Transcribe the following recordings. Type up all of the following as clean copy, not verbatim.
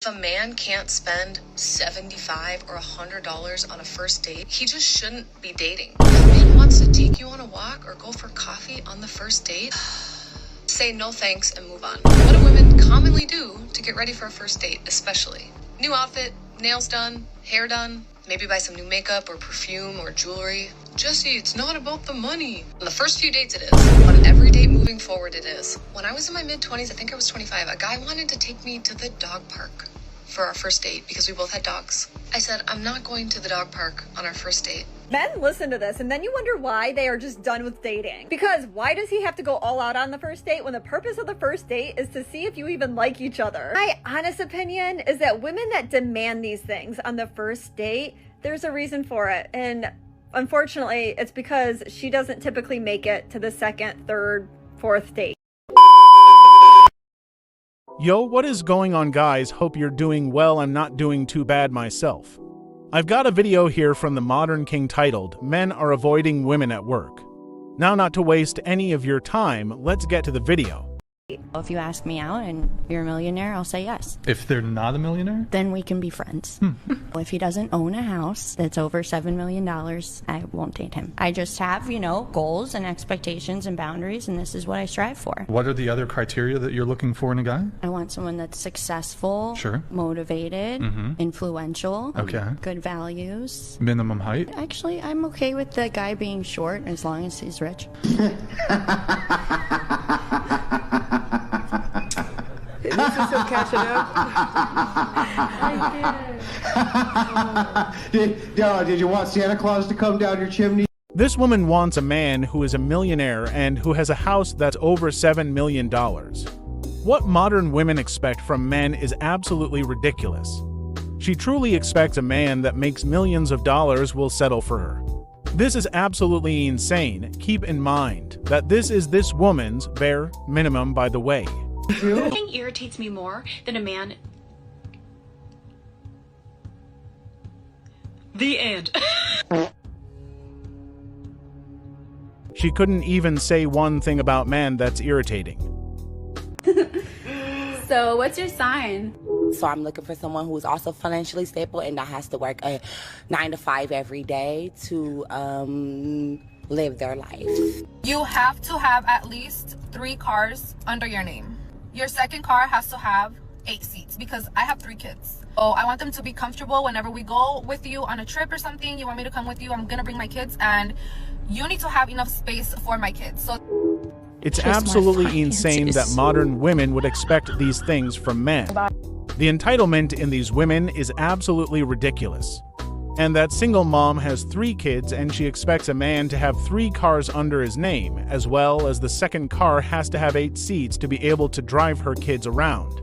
If a man can't spend $75 or $100 on a first date, he just shouldn't be dating. If a man wants to take you on a walk or go for coffee on the first date, say no thanks and move on. What do women commonly do to get ready for a first date, especially? New outfit, nails done, hair done, maybe buy some new makeup or perfume or jewelry. Jesse, it's not about the money. On the first few dates it is. On every date moving forward it is. When I was in my mid-20s, I think I was 25, a guy wanted to take me to the dog park for our first date because we both had dogs. I said, I'm not going to the dog park on our first date. Men listen to this and then you wonder why they are just done with dating. Because why does he have to go all out on the first date when the purpose of the first date is to see if you even like each other? My honest opinion is that women that demand these things on the first date, there's a reason for it. And unfortunately, it's because she doesn't typically make it to the second, third, fourth date. Yo, what is going on, guys? Hope you're doing well. I'm not doing too bad myself. I've got a video here from the Modern King titled, Men Are Avoiding Women at Work. Now, not to waste any of your time, let's get to the video. If you ask me out and you're a millionaire, I'll say yes. If they're not a millionaire? Then we can be friends. If he doesn't own a house that's over $7 million, I won't date him. I just have, goals and expectations and boundaries, and this is what I strive for. What are the other criteria that you're looking for in a guy? I want someone that's successful, Sure. Motivated, influential, Okay. good values. Minimum height? Actually, I'm okay with the guy being short as long as he's rich. This is still catching up. Did you want Santa Claus to come down your chimney? This woman wants a man who is a millionaire and who has a house that's over $7 million. What modern women expect from men is absolutely ridiculous. She truly expects a man that makes millions of dollars will settle for her. This is absolutely insane. Keep in mind that this is this woman's bare minimum, by the way. Nothing irritates me more than a man. The end. She couldn't even say one thing about men that's irritating. So, what's your sign? So I'm looking for someone who is also financially stable and that has to work a 9 to 5 every day to live their life. You have to have at least 3 cars under your name. Your second car has to have 8 seats because I have 3 kids. Oh, I want them to be comfortable whenever we go with you on a trip or something. You want me to come with you? I'm gonna bring my kids, and you need to have enough space for my kids. So it's absolutely insane that modern women would expect these things from men. The entitlement in these women is absolutely ridiculous. And that single mom has 3 kids and she expects a man to have 3 cars under his name, as well as the second car has to have 8 seats to be able to drive her kids around.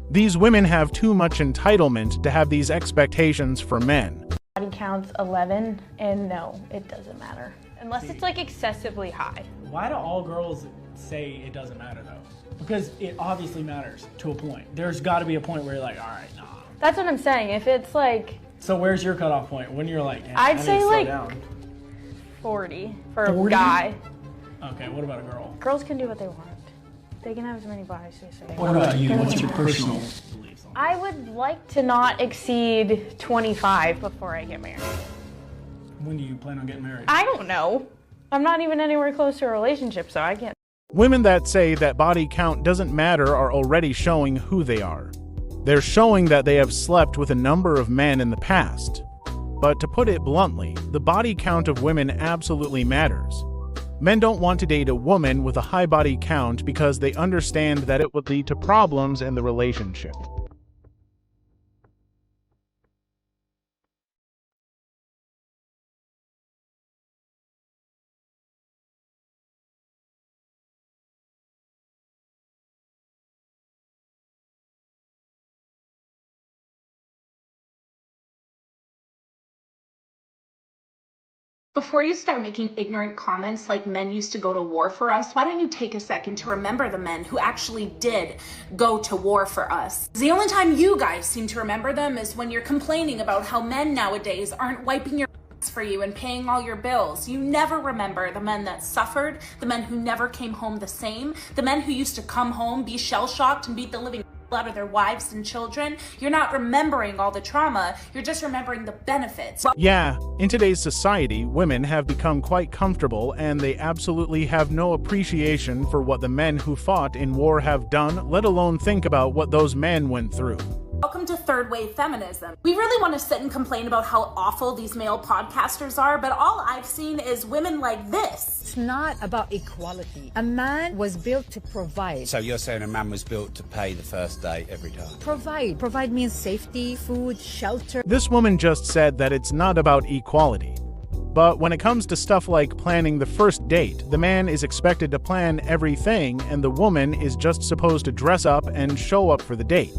These women have too much entitlement to have these expectations for men. Body count's 11, and no, it doesn't matter. Unless it's like excessively high. Why do all girls say it doesn't matter though? Because it obviously matters to a point. There's got to be a point where you're like, all right, nah. That's what I'm saying. If it's like... So where's your cutoff point? When you're like, I'd say like down. 40 for 40? a guy. Okay, what about a girl? Girls can do what they want. They can have as many bodies as they want. What about you? What's your personal beliefs on that? I would like to not exceed 25 before I get married. When do you plan on getting married? I don't know. I'm not even anywhere close to a relationship, so I can't. Women that say that body count doesn't matter are already showing who they are. They're showing that they have slept with a number of men in the past. But to put it bluntly, the body count of women absolutely matters. Men don't want to date a woman with a high body count because they understand that it would lead to problems in the relationship. Before you start making ignorant comments like men used to go to war for us, why don't you take a second to remember the men who actually did go to war for us? The only time you guys seem to remember them is when you're complaining about how men nowadays aren't wiping your for you and paying all your bills. You never remember the men that suffered, the men who never came home the same, the men who used to come home, be shell-shocked, and beat the living out of their wives and children, you're not remembering all the trauma, you're just remembering the benefits. Yeah, in today's society, women have become quite comfortable and they absolutely have no appreciation for what the men who fought in war have done, let alone think about what those men went through. Welcome to third wave feminism. We really want to sit and complain about how awful these male podcasters are, but all I've seen is women like this. It's not about equality. A man was built to provide. So you're saying a man was built to pay the first date every time? Provide. Provide means safety, food, shelter. This woman just said that it's not about equality. But when it comes to stuff like planning the first date, the man is expected to plan everything and the woman is just supposed to dress up and show up for the date.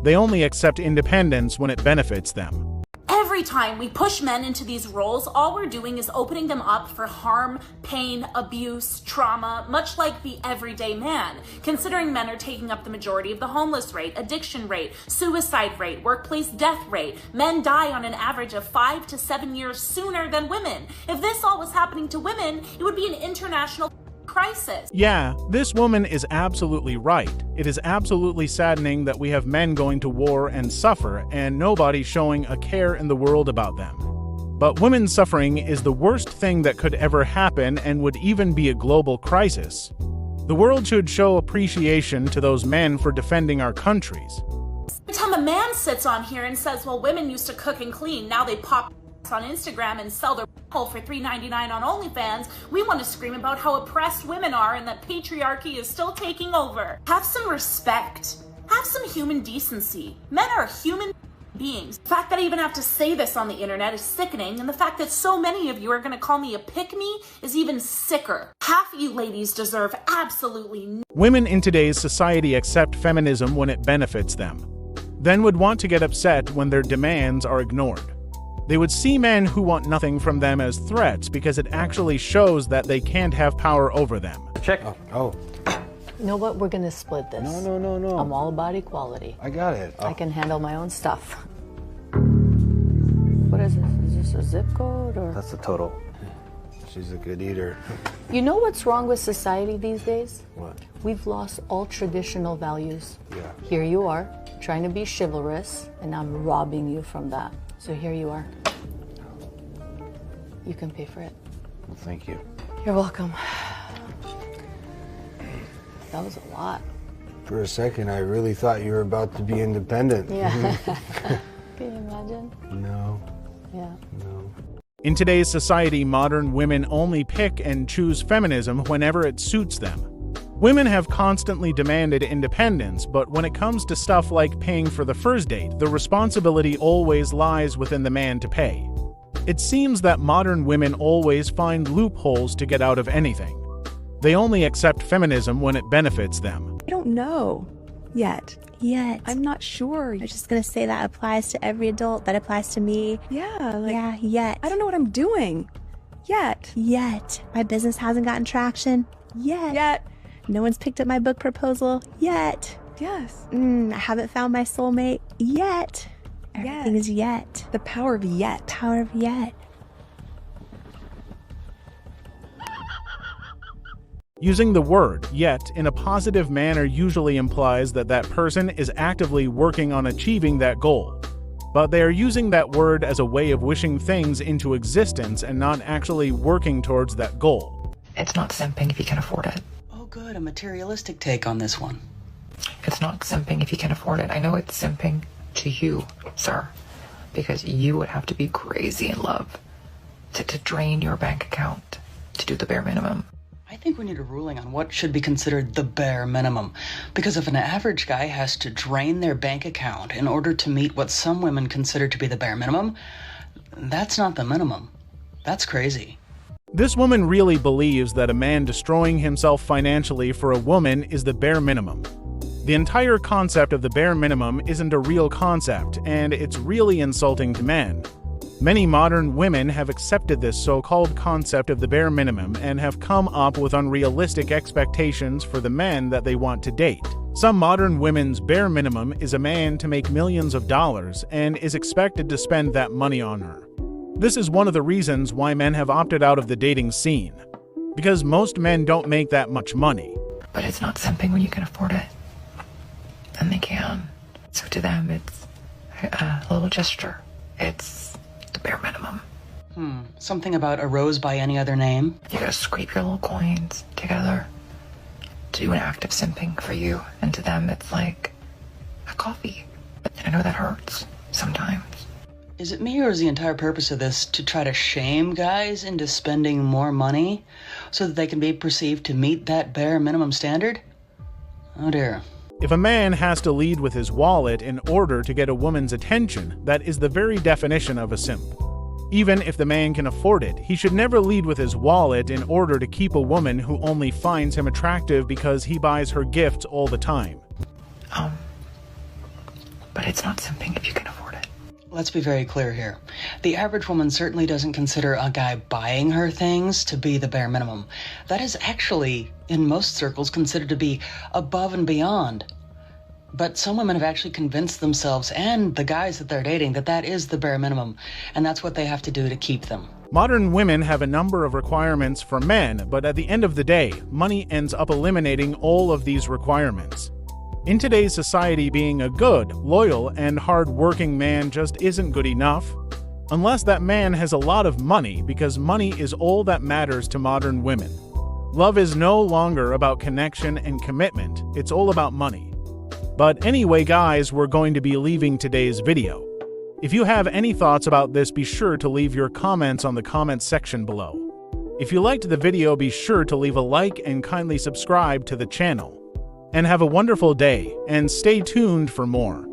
They only accept independence when it benefits them. Every time we push men into these roles, all we're doing is opening them up for harm, pain, abuse, trauma, much like the everyday man. Considering men are taking up the majority of the homeless rate, addiction rate, suicide rate, workplace death rate, men die on an average of 5 to 7 years sooner than women. If this all was happening to women, it would be an international crisis. Yeah, this woman is absolutely right. It is absolutely saddening that we have men going to war and suffer and nobody showing a care in the world about them. But women's suffering is the worst thing that could ever happen and would even be a global crisis. The world should show appreciation to those men for defending our countries. Every time a man sits on here and says, well, women used to cook and clean, now they pop on Instagram and sell their hole for $3.99 on OnlyFans, we want to scream about how oppressed women are and that patriarchy is still taking over. Have some respect. Have some human decency. Men are human beings. The fact that I even have to say this on the internet is sickening, and the fact that so many of you are going to call me a pick-me is even sicker. Half of you ladies deserve absolutely Women in today's society accept feminism when it benefits them, then would want to get upset when their demands are ignored. They would see men who want nothing from them as threats because it actually shows that they can't have power over them. Check. Oh. You know what? We're going to split this. No. I'm all about equality. I got it. I can handle my own stuff. What is this? Is this a zip code or? That's the total. She's a good eater. You know what's wrong with society these days? What? We've lost all traditional values. Yeah. Here you are, trying to be chivalrous, and I'm robbing you from that. So here you are. You can pay for it. Well, thank you. You're welcome. That was a lot. For a second, I really thought you were about to be independent. Yeah. Can you imagine? No. Yeah. No. In today's society, modern women only pick and choose feminism whenever it suits them. Women have constantly demanded independence, but when it comes to stuff like paying for the first date, the responsibility always lies within the man to pay. It seems that modern women always find loopholes to get out of anything. They only accept feminism when it benefits them. I don't know yet. I'm not sure. I'm just gonna say that applies to every adult. That applies to me. Yeah, yet. I don't know what I'm doing. Yet. My business hasn't gotten traction. Yet. No one's picked up my book proposal. Yet. Yes. I haven't found my soulmate. Yet. Everything is yet. The power of yet. Power of yet. Using the word yet in a positive manner usually implies that that person is actively working on achieving that goal. But they are using that word as a way of wishing things into existence and not actually working towards that goal. It's not simping if you can afford it. Oh good, a materialistic take on this one. It's not simping if you can afford it. I know it's simping to you, sir, because you would have to be crazy in love to drain your bank account to do the bare minimum. I think we need a ruling on what should be considered the bare minimum. Because if an average guy has to drain their bank account in order to meet what some women consider to be the bare minimum, that's not the minimum. That's crazy. This woman really believes that a man destroying himself financially for a woman is the bare minimum. The entire concept of the bare minimum isn't a real concept, and it's really insulting to men. Many modern women have accepted this so-called concept of the bare minimum and have come up with unrealistic expectations for the men that they want to date. Some modern women's bare minimum is a man to make millions of dollars and is expected to spend that money on her. This is one of the reasons why men have opted out of the dating scene, because most men don't make that much money. But it's not simping when you can afford it. than they can. So to them, it's a little gesture. It's the bare minimum. Something about a rose by any other name? You gotta scrape your little coins together to do an act of simping for you. And to them, it's like a coffee. And I know that hurts sometimes. Is it me, or is the entire purpose of this to try to shame guys into spending more money so that they can be perceived to meet that bare minimum standard? Oh dear. If a man has to lead with his wallet in order to get a woman's attention, that is the very definition of a simp. Even if the man can afford it, he should never lead with his wallet in order to keep a woman who only finds him attractive because he buys her gifts all the time. But it's not simping if you can afford it. Let's be very clear here. The average woman certainly doesn't consider a guy buying her things to be the bare minimum. That is actually, in most circles, considered to be above and beyond. But some women have actually convinced themselves and the guys that they're dating that that is the bare minimum, and that's what they have to do to keep them. Modern women have a number of requirements for men, but at the end of the day, money ends up eliminating all of these requirements. In today's society, being a good, loyal, and hard-working man just isn't good enough. Unless that man has a lot of money, because money is all that matters to modern women. Love is no longer about connection and commitment, it's all about money. But anyway, guys, we're going to be leaving today's video. If you have any thoughts about this, be sure to leave your comments on the comments section below. If you liked the video, be sure to leave a like and kindly subscribe to the channel. And have a wonderful day, and stay tuned for more.